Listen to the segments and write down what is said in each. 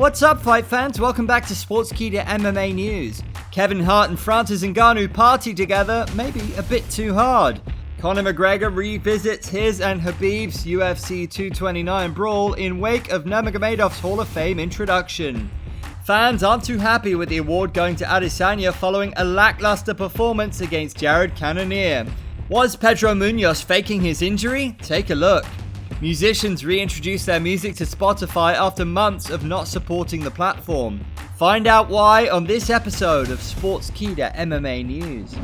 What's up, fight fans? Welcome back to Sportskeeda MMA News. Kevin Hart and Francis Ngannou party together, maybe a bit too hard. Conor McGregor revisits his and Khabib's UFC 229 brawl in wake of Nurmagomedov's Hall of Fame introduction. Fans aren't too happy with the award going to Adesanya following a lackluster performance against Jared Cannonier. Was Pedro Munhoz faking his injury? Take a look. Musicians reintroduce their music to Spotify after months of not supporting the platform. Find out why on this episode of Sportskeeda MMA News.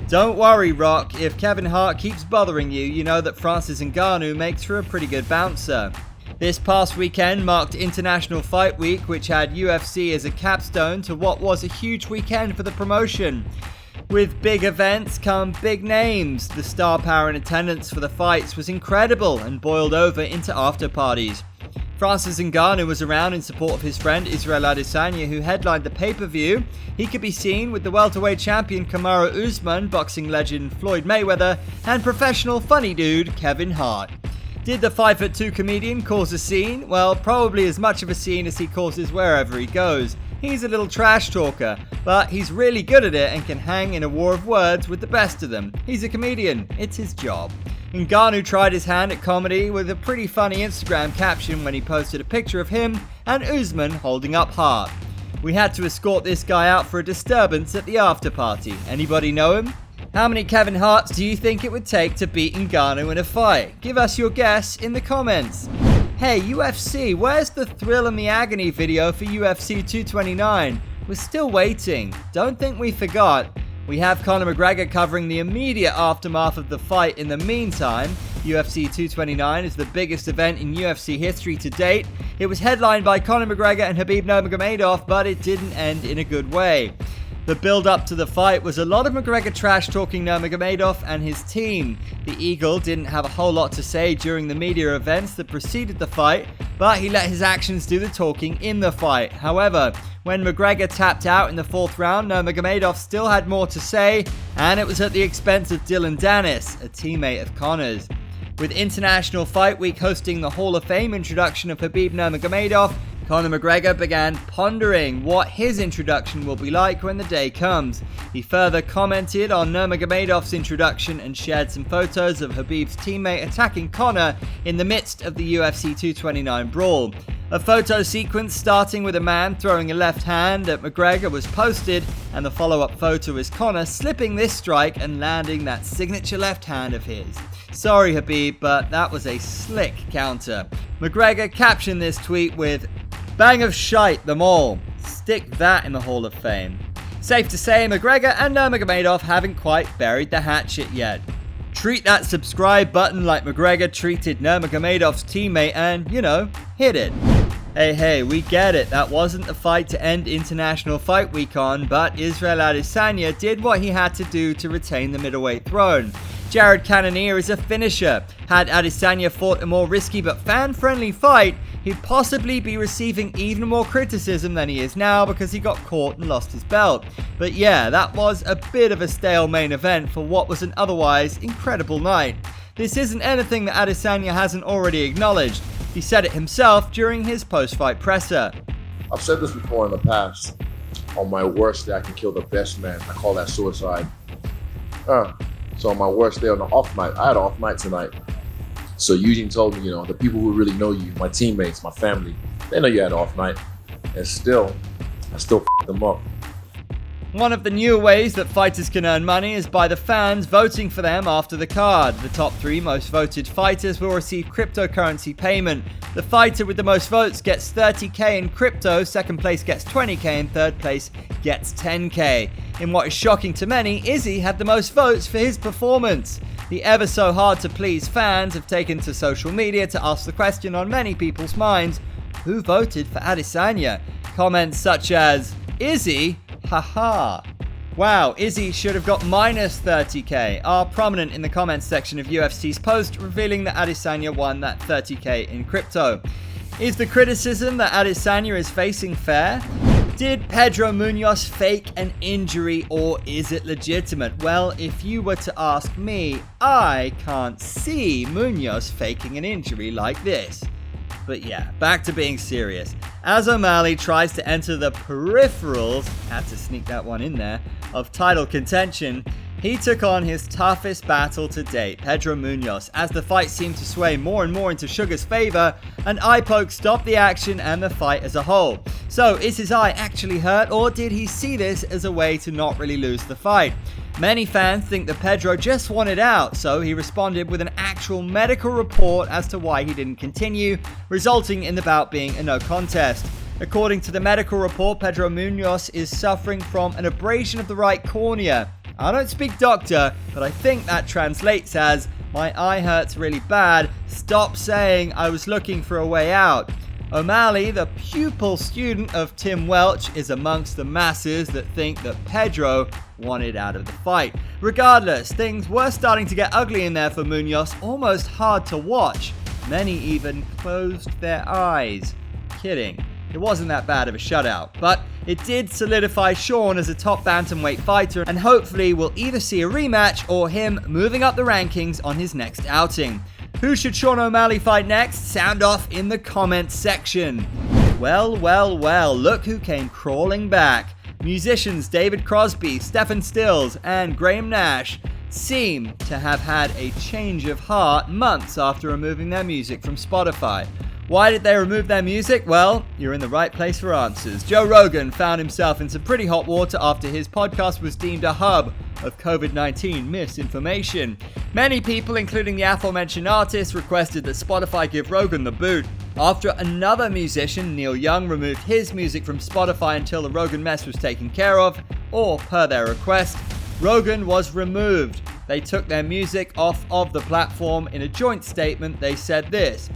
Don't worry, Rock, if Kevin Hart keeps bothering you, you know that Francis Ngannou makes for a pretty good bouncer. This past weekend marked International Fight Week, which had UFC as a capstone to what was a huge weekend for the promotion. With big events come big names. The star power in attendance for the fights was incredible and boiled over into after parties. Francis Ngannou was around in support of his friend Israel Adesanya, who headlined the pay-per-view. He could be seen with the welterweight champion Kamaru Usman, boxing legend Floyd Mayweather, and professional funny dude Kevin Hart. Did the 5'2" comedian cause a scene? Well, probably as much of a scene as he causes wherever he goes. He's a little trash talker, but he's really good at it and can hang in a war of words with the best of them. He's a comedian, it's his job. Ngannou tried his hand at comedy with a pretty funny Instagram caption when he posted a picture of him and Usman holding up Hart. We had to escort this guy out for a disturbance at the after party. Anybody know him? How many Kevin Harts do you think it would take to beat Ngannou in a fight? Give us your guess in the comments. Hey UFC, where's the thrill and the agony video for UFC 229? We're still waiting. Don't think we forgot. We have Conor McGregor covering the immediate aftermath of the fight in the meantime. UFC 229 is the biggest event in UFC history to date. It was headlined by Conor McGregor and Khabib Nurmagomedov, but it didn't end in a good way. The build-up to the fight was a lot of McGregor trash-talking Nurmagomedov and his team. The Eagle didn't have a whole lot to say during the media events that preceded the fight, but he let his actions do the talking in the fight. However, when McGregor tapped out in the fourth round, Nurmagomedov still had more to say, and it was at the expense of Dylan Dennis, a teammate of Conor's. With International Fight Week hosting the Hall of Fame introduction of Khabib Nurmagomedov, Conor McGregor began pondering what his introduction will be like when the day comes. He further commented on Nurmagomedov's introduction and shared some photos of Khabib's teammate attacking Conor in the midst of the UFC 229 brawl. A photo sequence starting with a man throwing a left hand at McGregor was posted, and the follow-up photo is Conor slipping this strike and landing that signature left hand of his. Sorry Khabib, but that was a slick counter. McGregor captioned this tweet with, "Bang of shite, them all. Stick that in the Hall of Fame." Safe to say, McGregor and Nurmagomedov haven't quite buried the hatchet yet. Treat that subscribe button like McGregor treated Nurmagomedov's teammate and, hit it. Hey, we get it. That wasn't the fight to end International Fight Week on, but Israel Adesanya did what he had to do to retain the middleweight throne. Jared Cannonier is a finisher. Had Adesanya fought a more risky but fan-friendly fight, he'd possibly be receiving even more criticism than he is now because he got caught and lost his belt. But yeah, that was a bit of a stale main event for what was an otherwise incredible night. This isn't anything that Adesanya hasn't already acknowledged. He said it himself during his post-fight presser. I've said this before in the past. On my worst day, I can kill the best man. I call that suicide. So on my worst day, on the off night, I had an off night tonight. So Eugene told me, the people who really know you, my teammates, my family, they know you had an off night. And I still f***ed them up. One of the newer ways that fighters can earn money is by the fans voting for them after the card. The top 3 most voted fighters will receive cryptocurrency payment. The fighter with the most votes gets $30K in crypto, second place gets $20K, and third place gets $10K. In what is shocking to many, Izzy had the most votes for his performance. The ever so hard to please fans have taken to social media to ask the question on many people's minds, who voted for Adesanya? Comments such as, Izzy? Haha. Wow, Izzy should have got minus $30K are prominent in the comments section of UFC's post, revealing that Adesanya won that $30K in crypto. Is the criticism that Adesanya is facing fair? Did Pedro Munhoz fake an injury or is it legitimate? Well, if you were to ask me, I can't see Munhoz faking an injury like this. But yeah, back to being serious. As O'Malley tries to enter the peripherals, had to sneak that one in there, of title contention, he took on his toughest battle to date, Pedro Munhoz, as the fight seemed to sway more and more into Sugar's favor, an eye poke stopped the action and the fight as a whole. So, is his eye actually hurt, or did he see this as a way to not really lose the fight? Many fans think that Pedro just wanted out, so he responded with an actual medical report as to why he didn't continue, resulting in the bout being a no contest. According to the medical report, Pedro Munhoz is suffering from an abrasion of the right cornea. I don't speak doctor, but I think that translates as, my eye hurts really bad, stop saying I was looking for a way out. O'Malley, the pupil student of Tim Welch, is amongst the masses that think that Pedro wanted out of the fight. Regardless, things were starting to get ugly in there for Munhoz, almost hard to watch. Many even closed their eyes. Kidding. It wasn't that bad of a shutout, but it did solidify Sean as a top bantamweight fighter, and hopefully we'll either see a rematch or him moving up the rankings on his next outing. Who should Sean O'Malley fight next? Sound off in the comments section. Well, look who came crawling back. Musicians David Crosby, Stephen Stills, and Graham Nash seem to have had a change of heart months after removing their music from Spotify. Why did they remove their music? Well, you're in the right place for answers. Joe Rogan found himself in some pretty hot water after his podcast was deemed a hub of COVID-19 misinformation. Many people, including the aforementioned artist, requested that Spotify give Rogan the boot. After another musician, Neil Young, removed his music from Spotify until the Rogan mess was taken care of, or per their request, Rogan was removed. They took their music off of the platform. In a joint statement, they said this: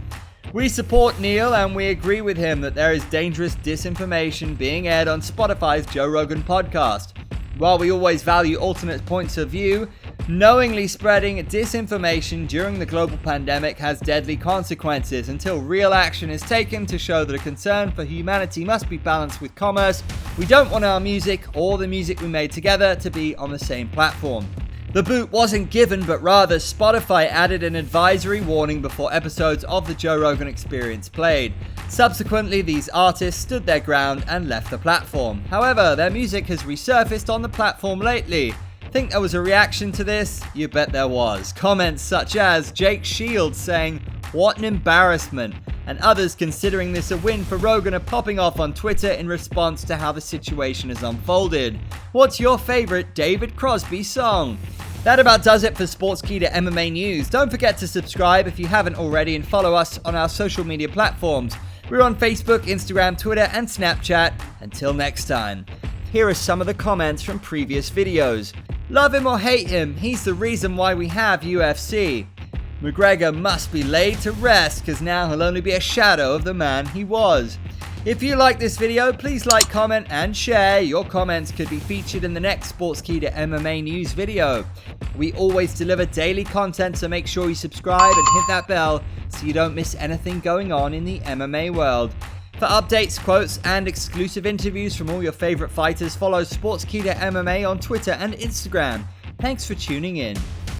"We support Neil and we agree with him that there is dangerous disinformation being aired on Spotify's Joe Rogan podcast. While we always value alternate points of view, knowingly spreading disinformation during the global pandemic has deadly consequences. Until real action is taken to show that a concern for humanity must be balanced with commerce, we don't want our music or the music we made together to be on the same platform." The boot wasn't given, but rather Spotify added an advisory warning before episodes of the Joe Rogan Experience played. Subsequently, these artists stood their ground and left the platform. However, their music has resurfaced on the platform lately. Think there was a reaction to this? You bet there was. Comments such as Jake Shields saying, "What an embarrassment," and others considering this a win for Rogan are popping off on Twitter in response to how the situation has unfolded. What's your favorite David Crosby song? That about does it for Sportskeeda MMA news. Don't forget to subscribe if you haven't already and follow us on our social media platforms. We're on Facebook, Instagram, Twitter, and Snapchat. Until next time. Here are some of the comments from previous videos. Love him or hate him, he's the reason why we have UFC. McGregor must be laid to rest because now he'll only be a shadow of the man he was. If you like this video, please like, comment, and share. Your comments could be featured in the next Sportskeeda MMA news video. We always deliver daily content, so make sure you subscribe and hit that bell so you don't miss anything going on in the MMA world. For updates, quotes, and exclusive interviews from all your favorite fighters, follow Sportskeeda MMA on Twitter and Instagram. Thanks for tuning in.